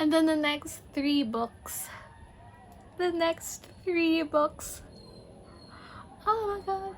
And then the next three books. Oh my god.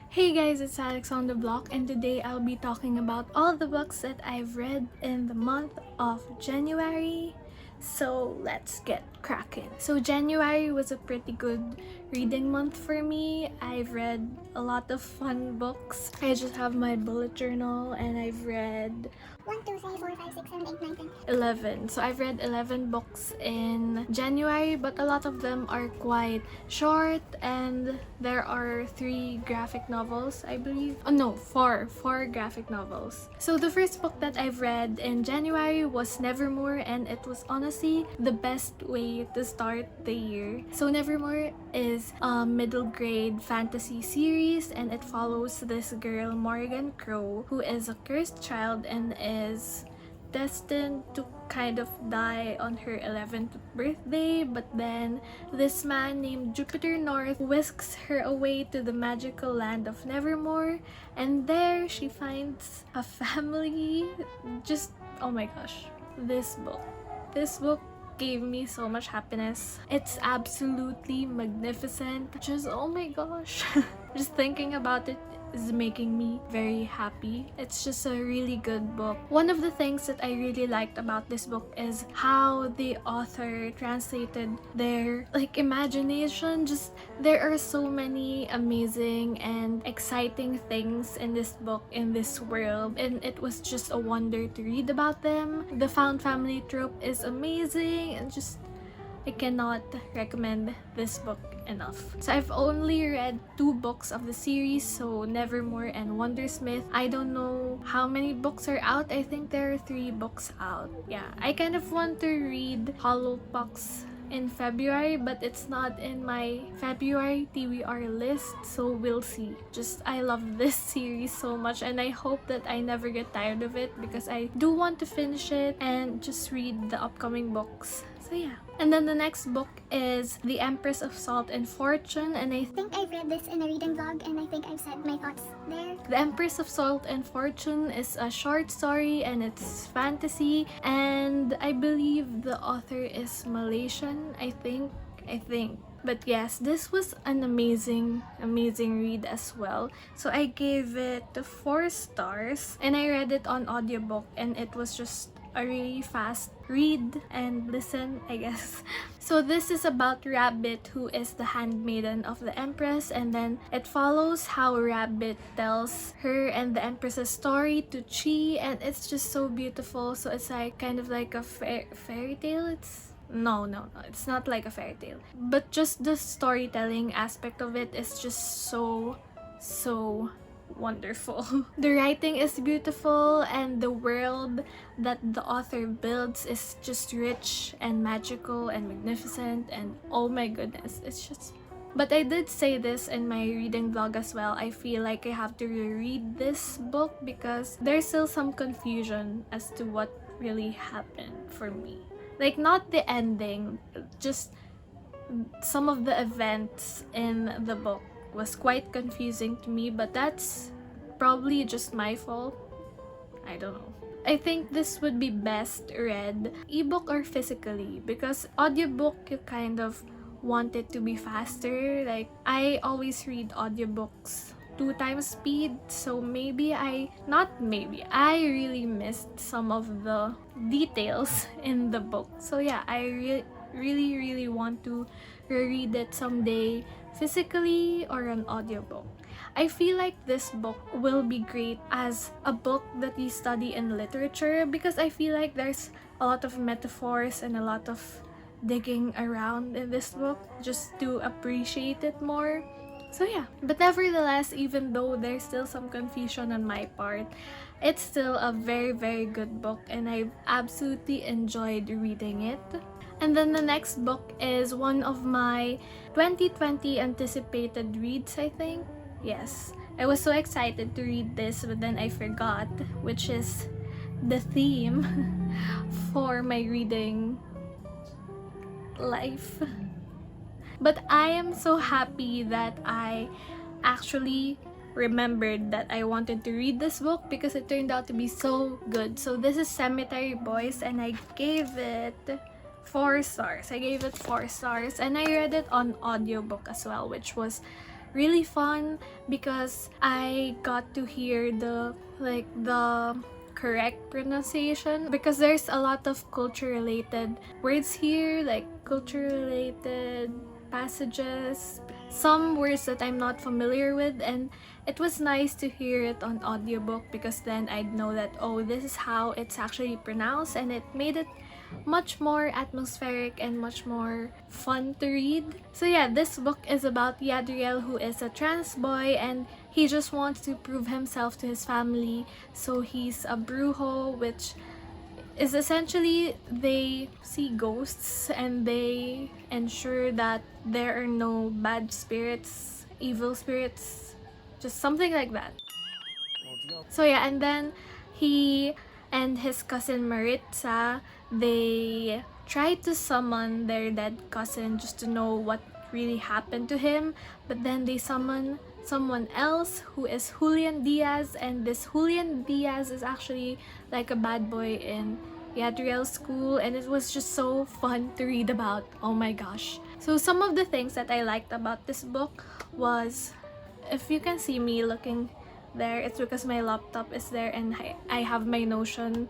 Hey guys, it's Alex on the block, and today I'll be talking about all the books that I've read in the month of January. So let's get cracking. So January was a pretty good reading month for me. I've read a lot of fun books. I just have my bullet journal and I've read 1, 2, 3, 4, 5, 6, 7, 8, 9, 10. 11. So I've read 11 books in January, but a lot of them are quite short, and there are 3 graphic novels, I believe. Oh no, 4 graphic novels. So the first book that I've read in January was Nevermore, and it was honestly the best way to start the year. So Nevermore is a middle grade fantasy series, and it follows this girl, Morgan Crow, who is a cursed child and is destined to kind of die on her 11th birthday, but then this man named Jupiter North whisks her away to the magical land of Nevermore, and there she finds a family. Just, oh my gosh, this book gave me so much happiness. It's absolutely magnificent. Just, oh my gosh. Just thinking about it is making me very happy. It's just a really good book. One of the things that I really liked about this book is how the author translated their imagination. Just, there are so many amazing and exciting things in this book, in this world, and it was just a wonder to read about them. The found family trope is amazing, and just, I cannot recommend this book enough. So I've only read 2 books of the series, so Nevermore and Wondersmith. I don't know how many books are out. I think there are 3 books out. Yeah, I kind of want to read Hollow Pucks in February, but it's not in my February TBR list, so we'll see. Just, I love this series so much, and I hope that I never get tired of it, because I do want to finish it and just read the upcoming books. So yeah. And then the next book is The Empress of Salt and Fortune, and I think I've read this in a reading vlog, and I think I've said my thoughts there. The Empress of Salt and Fortune is a short story, and it's fantasy, and I believe the author is Malaysian, I think. But yes, this was an amazing read as well. So I gave it 4 stars, and I read it on audiobook, and it was just a really fast read and listen, I guess. So this is about Rabbit, who is the handmaiden of the Empress, and then it follows how Rabbit tells her and the Empress's story to Chi, and it's just so beautiful. So it's like kind of like a fairy tale. No, it's not like a fairy tale, but just the storytelling aspect of it is just so wonderful. The writing is beautiful, and the world that the author builds is just rich and magical and magnificent, and oh my goodness, it's just... But I did say this in my reading vlog as well. I feel like I have to reread this book because there's still some confusion as to what really happened for me. Like, not the ending, just some of the events in the book was quite confusing to me, but that's probably just my fault. I don't know. I think this would be best read ebook or physically, because audiobook you kind of want it to be faster. Like, I always read audiobooks 2 times speed, so I really missed some of the details in the book. So yeah, I really want to reread it someday, physically or an audiobook. I feel like this book will be great as a book that you study in literature, because I feel like there's a lot of metaphors and a lot of digging around in this book just to appreciate it more. So yeah, but nevertheless, even though there's still some confusion on my part, it's still a very good book, and I absolutely enjoyed reading it. And then the next book is one of my 2020 anticipated reads, I think. Yes, I was so excited to read this, but then I forgot, which is the theme for my reading life. But I am so happy that I actually remembered that I wanted to read this book because it turned out to be so good. So this is Cemetery Boys, and I gave it 4 stars. I gave it 4 stars, and I read it on audiobook as well, which was really fun because I got to hear the correct pronunciation, because there's a lot of culture related words here, like culture related passages, some words that I'm not familiar with, and it was nice to hear it on audiobook because then I'd know that, oh, this is how it's actually pronounced, and it made it much more atmospheric and much more fun to read. So yeah, this book is about Yadriel, who is a trans boy, and he just wants to prove himself to his family. So he's a brujo, which is essentially they see ghosts and they ensure that there are no bad spirits, evil spirits, just something like that. So yeah, and then he and his cousin Maritza, they try to summon their dead cousin just to know what really happened to him, but then they summon someone else who is Julian Diaz, and this Julian Diaz is actually like a bad boy in Yadriel's school, and it was just so fun to read about. Oh my gosh. So some of the things that I liked about this book was, if you can see me looking there, it's because my laptop is there and I have my Notion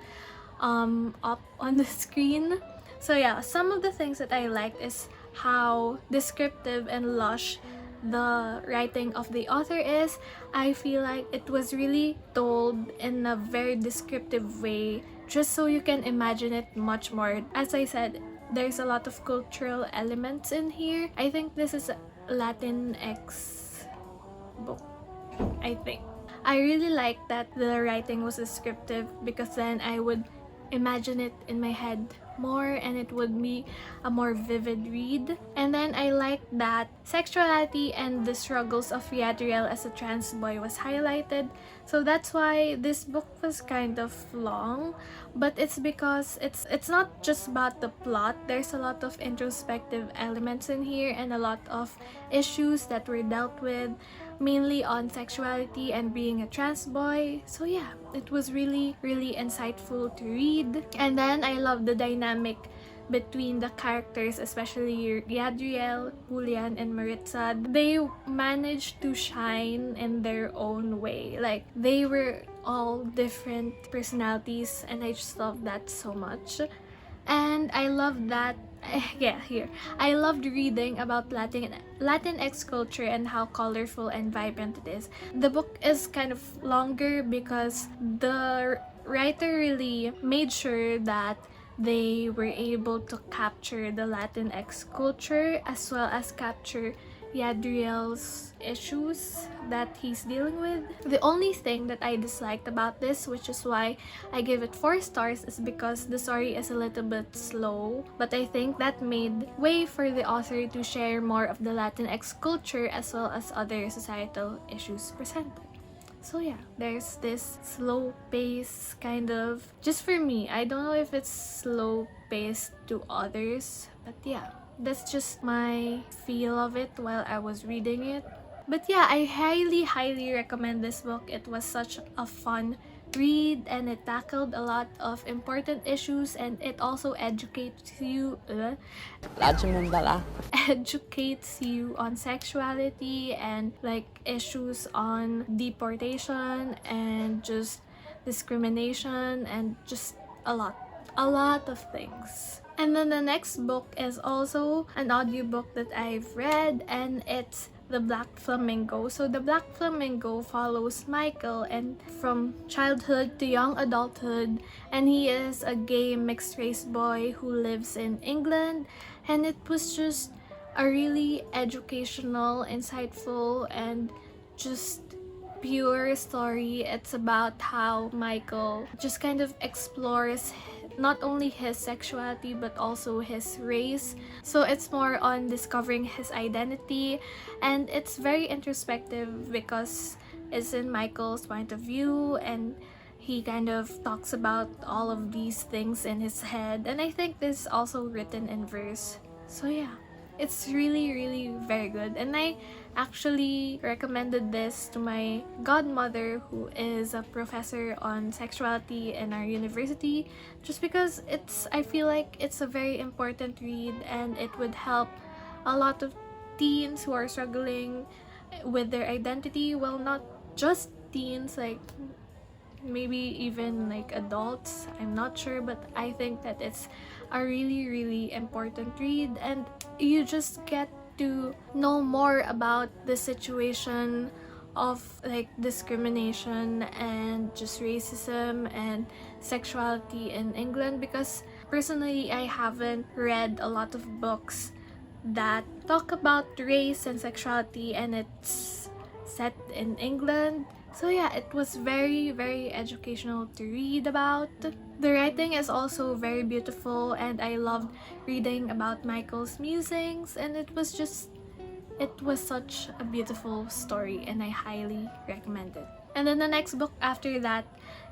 up on the screen. So yeah, some of the things that I liked is how descriptive and lush the writing of the author is. I feel like it was really told in a very descriptive way, just so you can imagine it much more. As I said, there's a lot of cultural elements in here. I think this is a Latinx book, I think. I really like that the writing was descriptive because then I would imagine it in my head more and it would be a more vivid read. And then I like that sexuality and the struggles of Yadriel as a trans boy was highlighted. So that's why this book was kind of long, but it's because it's not just about the plot. There's a lot of introspective elements in here and a lot of issues that were dealt with, mainly on sexuality and being a trans boy. So yeah, it was really insightful to read. And then I love the dynamic between the characters, especially Yadriel, Julian, and Maritza. They managed to shine in their own way. Like, they were all different personalities, and I just love that so much. And I love that I loved reading about Latinx culture and how colorful and vibrant it is. The book is kind of longer because the writer really made sure that they were able to capture the Latinx culture as well as capture Yadriel's issues that he's dealing with. The only thing that I disliked about this, which is why I give it 4 stars, is because the story is a little bit slow, but I think that made way for the author to share more of the Latinx culture as well as other societal issues presented. So yeah, there's this slow pace kind of, just for me. I don't know if it's slow paced to others, but yeah, that's just my feel of it while I was reading it. But yeah, I highly recommend this book. It was such a fun read and it tackled a lot of important issues, and it also educates you on sexuality and like issues on deportation and just discrimination and just a lot of things. And then the next book is also an audiobook that I've read, and it's The Black Flamingo. So The Black Flamingo follows Michael and from childhood to young adulthood, and he is a gay mixed race boy who lives in England, and it was just a really educational, insightful, and just pure story. It's about how Michael just kind of explores not only his sexuality but also his race. So it's more on discovering his identity, and it's very introspective because it's in Michael's point of view, and he kind of talks about all of these things in his head. And I think this is also written in verse, So yeah, it's really, really very good. And I actually recommended this to my godmother, who is a professor on sexuality in our university, just because I feel like it's a very important read and it would help a lot of teens who are struggling with their identity. Well, not just teens, like maybe even like adults, I'm not sure, but I think that it's a really, really important read, and you just get to know more about the situation of like discrimination and just racism and sexuality in England, because personally I haven't read a lot of books that talk about race and sexuality and it's set in England. So yeah, it was very, very educational to read about. The writing is also very beautiful, and I loved reading about Michael's musings, and it was such a beautiful story, and I highly recommend it. And then the next book after that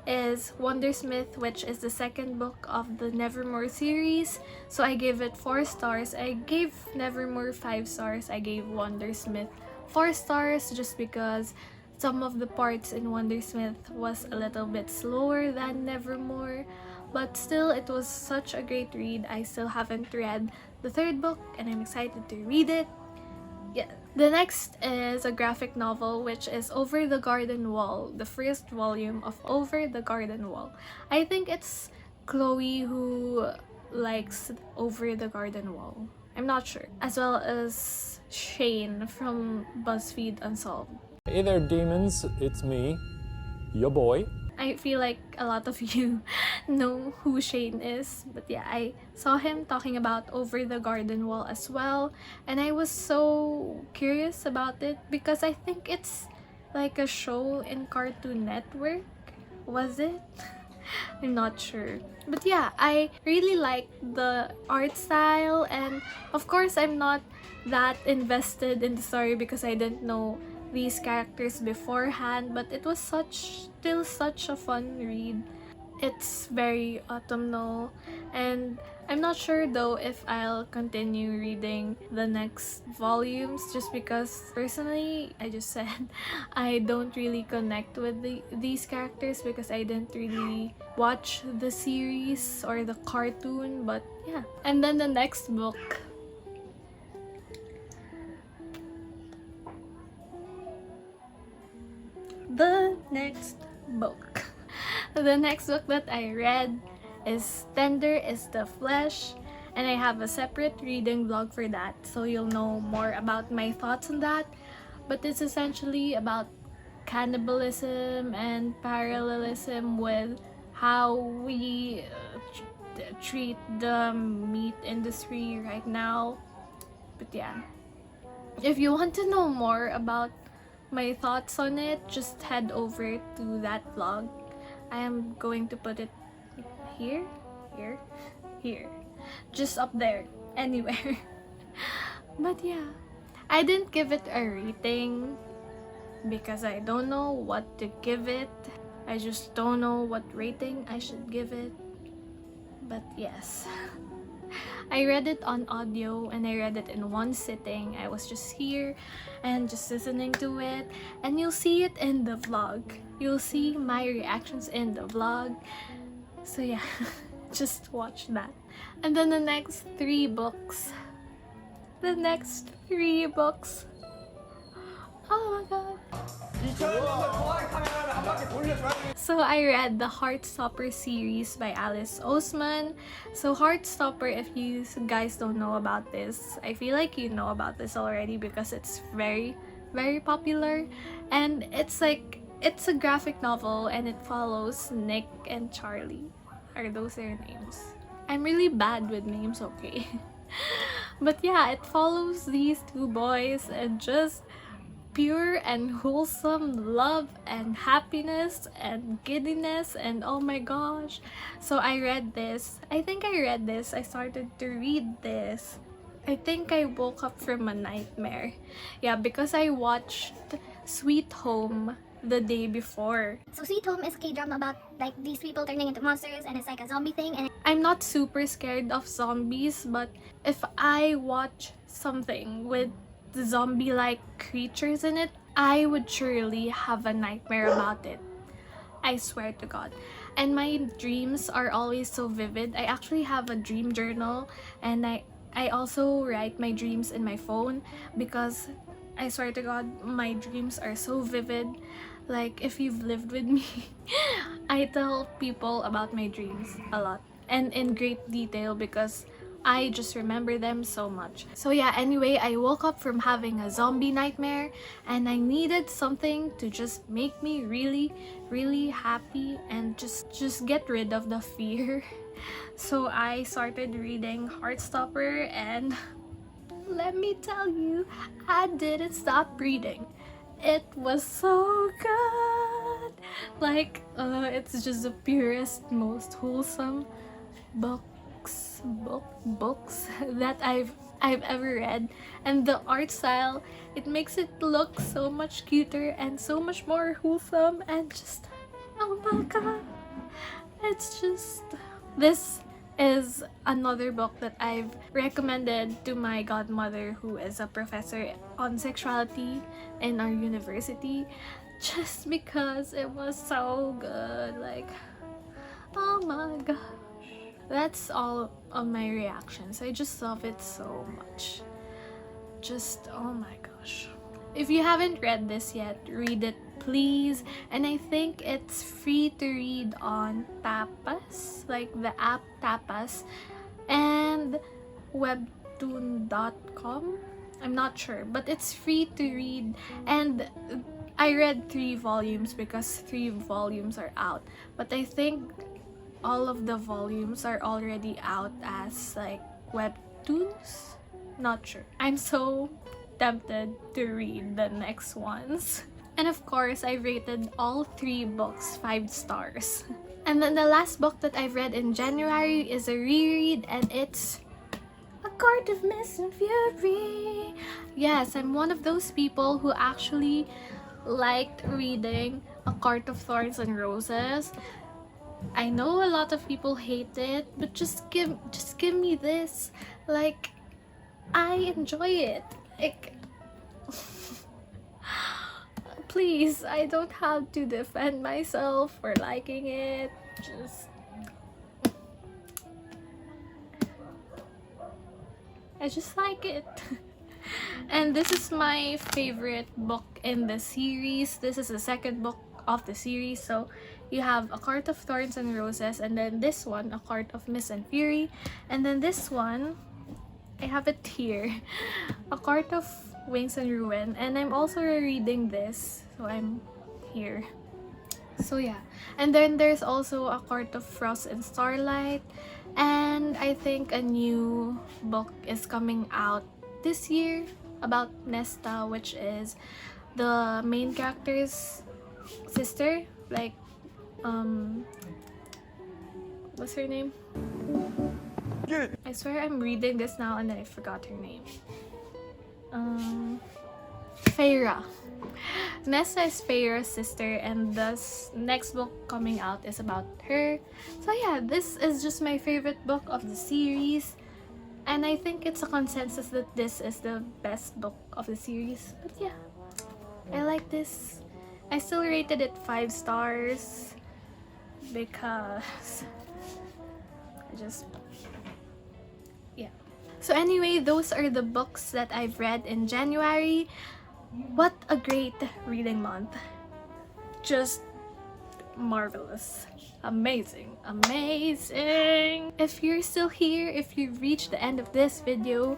is Wondersmith, which is the second book of the Nevermore series. So I gave it 4 stars. I gave Nevermore 5 stars. I gave Wondersmith 4 stars just because some of the parts in Wondersmith was a little bit slower than Nevermore, but still it was such a great read. I still haven't read the 3rd book and I'm excited to read it. Yeah. The next is a graphic novel, which is Over the Garden Wall, the 1st volume of Over the Garden Wall. I think it's Chloe who likes Over the Garden Wall. I'm not sure. As well as Shane from BuzzFeed Unsolved. Hey there, demons. It's me, your boy. I feel like a lot of you know who Shane is, but yeah, I saw him talking about Over the Garden Wall as well, and I was so curious about it because I think it's like a show in Cartoon Network. Was it? I'm not sure. But yeah, I really like the art style, and of course I'm not that invested in the story because I didn't know these characters beforehand, but it was still such a fun read. It's very autumnal, and I'm not sure though if I'll continue reading the next volumes, just because personally, I just said I don't really connect with these characters because I didn't really watch the series or the cartoon. But yeah. And then the next book, the next book that I read is Tender is the Flesh, and I have a separate reading vlog for that, so you'll know more about my thoughts on that. But it's essentially about cannibalism and parallelism with how we treat the meat industry right now. But yeah, if you want to know more about my thoughts on it, just head over to that vlog. I am going to put it here, just up there, anywhere. But yeah, I didn't give it a rating because I don't know what to give it. I just don't know what rating I should give it. But yes, I read it on audio and I read it in one sitting. I was just here and just listening to it, and you'll see it in the vlog. You'll see my reactions in the vlog. So yeah, just watch that. And then the next 3 books. Oh my god. So I read the Heartstopper series by Alice Oseman. So Heartstopper, if you guys don't know about this, I feel like you know about this already because it's very, very popular. And it's a graphic novel and it follows Nick and Charlie. Are those their names? I'm really bad with names, okay? But yeah, it follows these 2 boys and just pure and wholesome love and happiness and giddiness, and oh my gosh. So I read this. I started to read this. I think I woke up from a nightmare. Yeah, because I watched Sweet Home the day before. So Sweet Home is a K-drama about like these people turning into monsters, and it's like a zombie thing, and I'm not super scared of zombies, but if I watch something with zombie-like creatures in it, I would surely have a nightmare about it. I swear to God. And my dreams are always so vivid. I actually have a dream journal, and I also write my dreams in my phone because I swear to God, my dreams are so vivid. Like, if you've lived with me, I tell people about my dreams a lot and in great detail because I just remember them so much. So yeah, anyway, I woke up from having a zombie nightmare and I needed something to just make me really, really happy and just get rid of the fear. So I started reading Heartstopper, and let me tell you, I didn't stop reading. It was so good. Like, it's just the purest, most wholesome books that I've ever read. And the art style, it makes it look so much cuter and so much more wholesome, and just, oh my god, it's just, this is another book that I've recommended to my godmother, who is a professor on sexuality in our university, just because it was so good. Like, oh my god. That's all of my reactions. I just love it so much. Just, oh my gosh. If you haven't read this yet, read it please. And I think it's free to read on Tapas, like the app Tapas, and webtoon.com. I'm not sure, but it's free to read. And I read 3 volumes because 3 volumes are out. But I think all of the volumes are already out as like webtoons. Not sure. I'm so tempted to read the next ones. And of course, I rated all 3 books 5 stars. And then the last book that I've read in January is a reread, and it's A Court of Mist and Fury. Yes, I'm one of those people who actually liked reading A Court of Thorns and Roses. I know a lot of people hate it, but just give me this. Like, I enjoy it. Like, please, I don't have to defend myself for liking it. I just like it. And this is my favorite book in the series. This is the second book of the series. So you have A Court of Thorns and Roses, and then this one, A Court of Mist and Fury, and then this one, I have it here, A Court of Wings and Ruin, and I'm also rereading this, so I'm here. So yeah, and then there's also A Court of Frost and Starlight, and I think a new book is coming out this year about Nesta, which is the main character's sister, like what's her name? I swear I'm reading this now and I forgot her name. Feyre. Nesta is Feyre's sister, and the next book coming out is about her. So yeah, this is just my favorite book of the series, and I think it's a consensus that this is the best book of the series. But yeah, I like this. I still rated it 5 stars because I just, yeah. So anyway, those are the books that I've read in January. What a great reading month. Just marvelous. Amazing. Amazing. If you're still here, if you've reached the end of this video,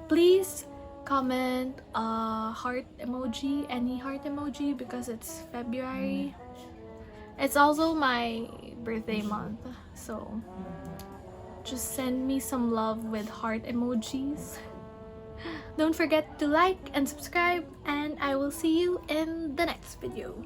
please comment a heart emoji, any heart emoji, because it's February. It's also my birthday month, so just send me some love with heart emojis. Don't forget to like and subscribe, and I will see you in the next video.